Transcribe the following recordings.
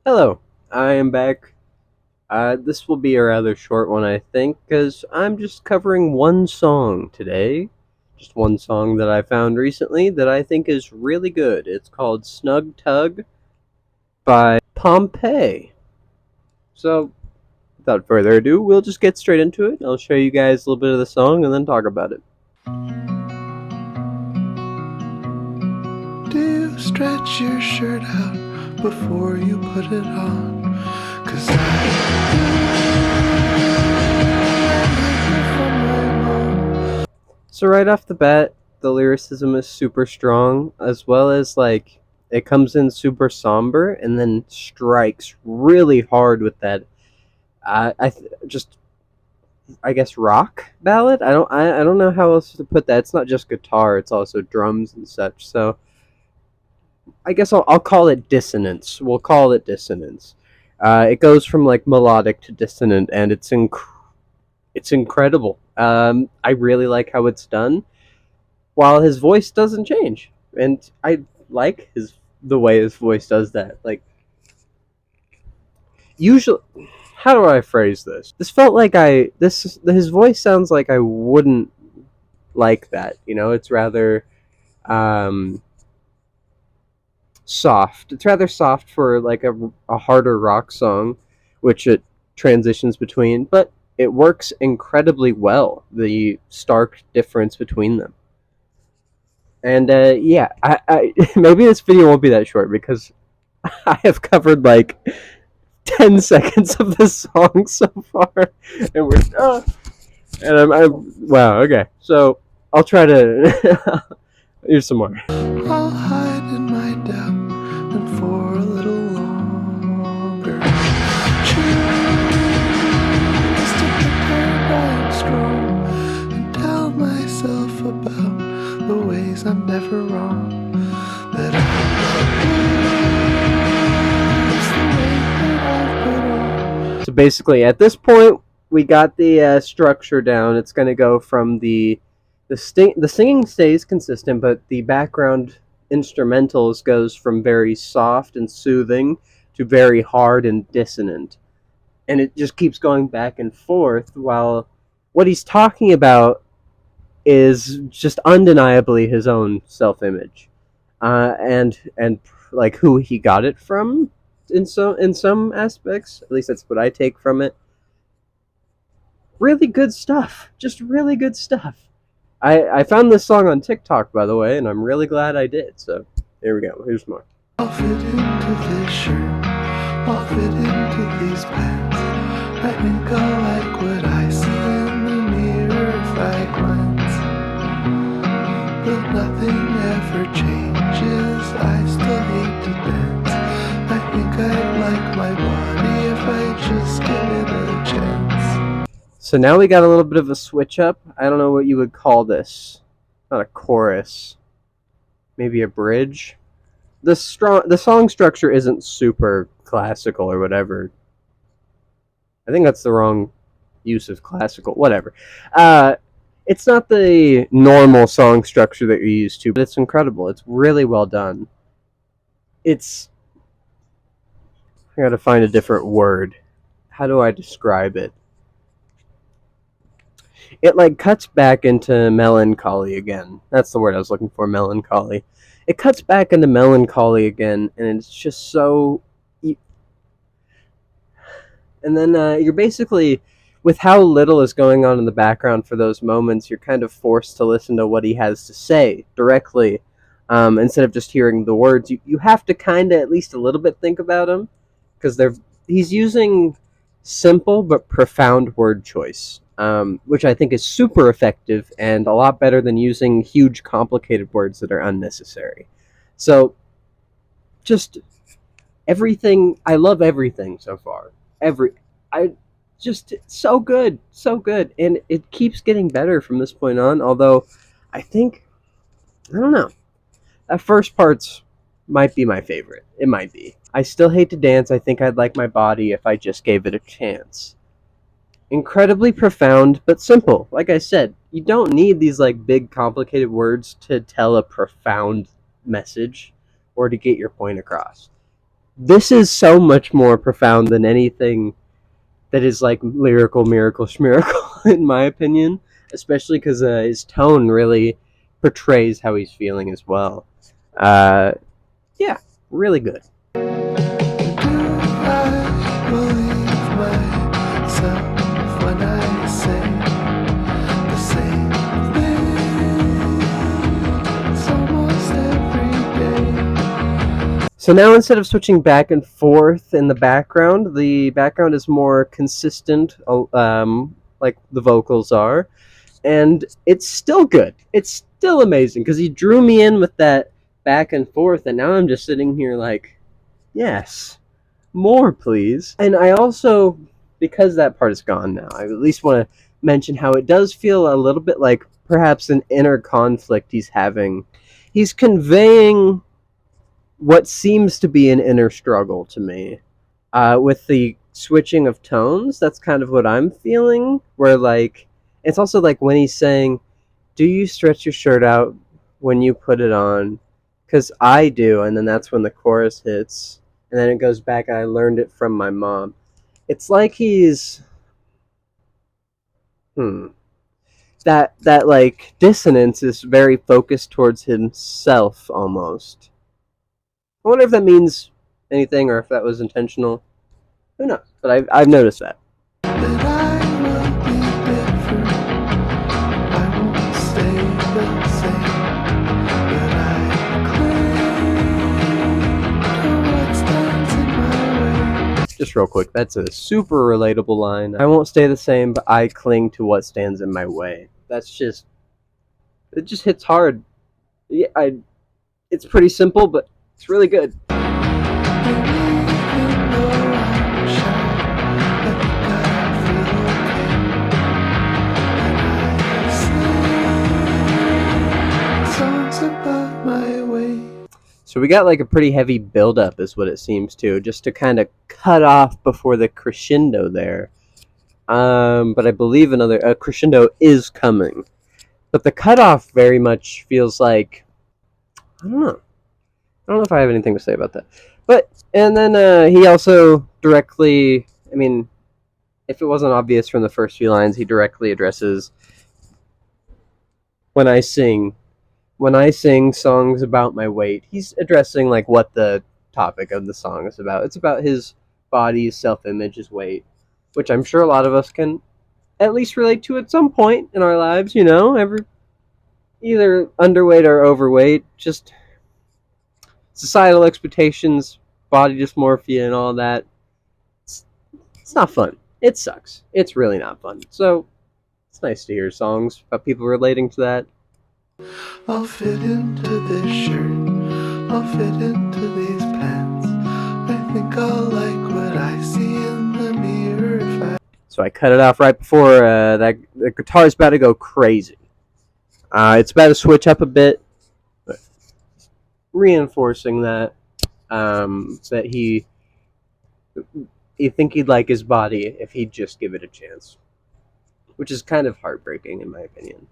Hello, I am back. This will be a rather short one, I think, because I'm just covering one song today. Just one song that I found recently that I think is really good. It's called Snug Tug by Pompey. So, without further ado, we'll just get straight into it. I'll show you guys a little bit of the song and then talk about it. Do you stretch your shirt out before you put it on? 'Cause So, right off the bat, the lyricism is super strong, as well as it comes in super somber and then strikes really hard with that just I guess rock ballad. I don't know how else to put that. It's not just guitar; it's also drums and such. So I guess I'll call it dissonance. We'll call it dissonance. It goes from like melodic to dissonant, and it's incredible. I really like how it's done, while his voice doesn't change, and I like the way his voice does that. Like usually, how do I phrase this? This felt like his voice sounds like I wouldn't like that. It's rather um, soft. It's rather soft for like a harder rock song, which it transitions between, but it works incredibly well. The stark difference between them. And yeah, I maybe this video won't be that short because I have covered like 10 seconds of this song so far, and I'm wow. Okay, so I'll try to. Here's some more. I'll hide in my doubt and for a little longer choose to pretend I'm strong and tell myself about the ways I'm never wrong. That So basically, at this point, we got the structure down. It's going to go from the singing stays consistent, but the background instrumentals goes from very soft and soothing to very hard and dissonant, and it just keeps going back and forth. While what he's talking about is just undeniably his own self-image, and like who he got it from in some aspects. At least that's what I take from it. Really good stuff. Just really good stuff. I found this song on TikTok, by the way, and I'm really glad I did. So here we go. Here's more. I'll fit into this shirt, I'll fit into these pants. I think I like what I see in the mirror if I glance. But nothing ever changes, I still hate to dance. I think I'd like my body if I just give it a chance. So now we got a little bit of a switch up. I don't know what you would call this. Not a chorus. Maybe a bridge. The song structure isn't super classical or whatever. I think that's the wrong use of classical. Whatever. It's not the normal song structure that you're used to, but it's incredible. It's really well done. It's I gotta find a different word. How do I describe it? It like cuts back into melancholy again. That's the word I was looking for, melancholy. It cuts back into melancholy again, and it's just so. And then you're basically, with how little is going on in the background for those moments, you're kind of forced to listen to what he has to say directly, instead of just hearing the words. You have to kind of at least a little bit think about him, because he's using simple but profound word choice, which I think is super effective and a lot better than using huge complicated words that are unnecessary. So just everything, I love everything so far. I just so good, so good, and it keeps getting better from this point on. Although I think I don't know, that first part's might be my favorite. It might be. I still hate to dance. I think I'd like my body if I just gave it a chance. Incredibly profound, but simple. Like I said, you don't need these like big complicated words to tell a profound message or to get your point across. This is so much more profound than anything that is like lyrical miracle schmiracle, in my opinion, especially because his tone really portrays how he's feeling as well. Uh, yeah, really good. I believe myself when I say the same things almost every day. So now instead of switching back and forth in the background is more consistent, like the vocals are, and it's still good. It's still amazing because he drew me in with that back and forth, and now I'm just sitting here like, yes, more please. And I also, because that part is gone now, I at least want to mention how it does feel a little bit like perhaps an inner conflict he's having. He's conveying what seems to be an inner struggle to me. With the switching of tones, that's kind of what I'm feeling. Where, like, it's also like when he's saying, "Do you stretch your shirt out when you put it on?" Because I do, and then that's when the chorus hits, and then it goes back. I learned it from my mom. It's like he's hmm that like dissonance is very focused towards himself almost. I wonder if that means anything or if that was intentional. Who knows? But I've noticed that. That I will be different. I won't stay the same. But I cling to what stands in my way. Just real quick, that's a super relatable line. I won't stay the same, but I cling to what stands in my way. It just hits hard. Yeah, it's pretty simple, but it's really good. And even though I'm shy, I think I feel okay. And I sing songs about my way. So we got like a pretty heavy build up, is what it seems to, just to kind of cut off before the crescendo there. But I believe a crescendo is coming. But the cutoff very much feels like, I don't know. I don't know if I have anything to say about that. But and then he also directly, I mean, if it wasn't obvious from the first few lines, he directly addresses when I sing when I sing songs about my weight. He's addressing like what the topic of the song is about. It's about his body's self-image, his weight, which I'm sure a lot of us can at least relate to at some point in our lives. You know, every either underweight or overweight, just societal expectations, body dysmorphia, and all that. It's, it's not fun. It sucks. It's really not fun. So it's nice to hear songs about people relating to that. I'll fit into this shirt. I'll fit into these pants. I think I'll like what I see in the mirror if I. So I cut it off right before that the guitar's about to go crazy. It's about to switch up a bit, but reinforcing that that he think he'd like his body if he'd just give it a chance, which is kind of heartbreaking in my opinion.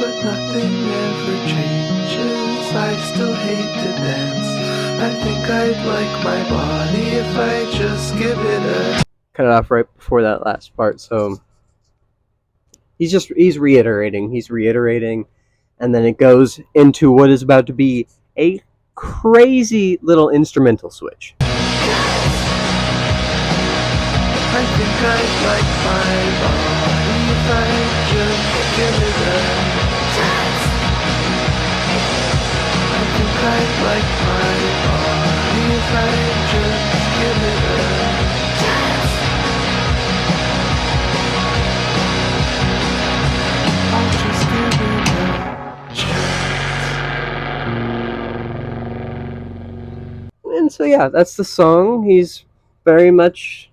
But nothing ever changes. I still hate to dance. I think I'd like my body if I just give it a. Cut it off right before that last part, so he's reiterating, and then it goes into what is about to be a crazy little instrumental switch. I think I'd like my body if I just give it a chance. I think I'd like my body if I just give it a chance. I'll just give it a chance. And so yeah, that's the song. He's very much,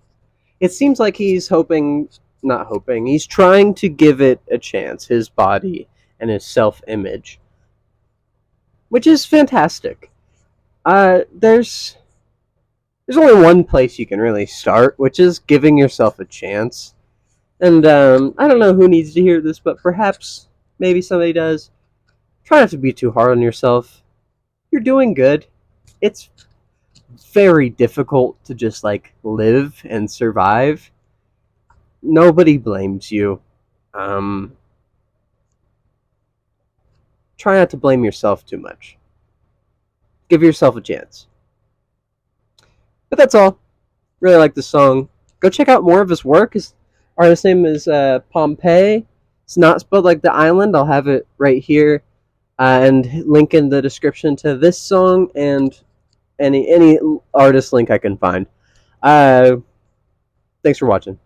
it seems like he's not hoping, he's trying to give it a chance, his body and his self-image, which is fantastic. There's only one place you can really start, which is giving yourself a chance. And I don't know who needs to hear this, but maybe somebody does. Try not to be too hard on yourself. You're doing good. it's very difficult to just like live and survive. Nobody blames you. Um, Try not to blame yourself too much. Give yourself a chance. But that's all. Really like the song. Go check out more of his work. His artist name is Pompey. It's not spelled like the island. I'll have it right here and link in the description to this song and any artist link I can find. Uh, Thanks for watching.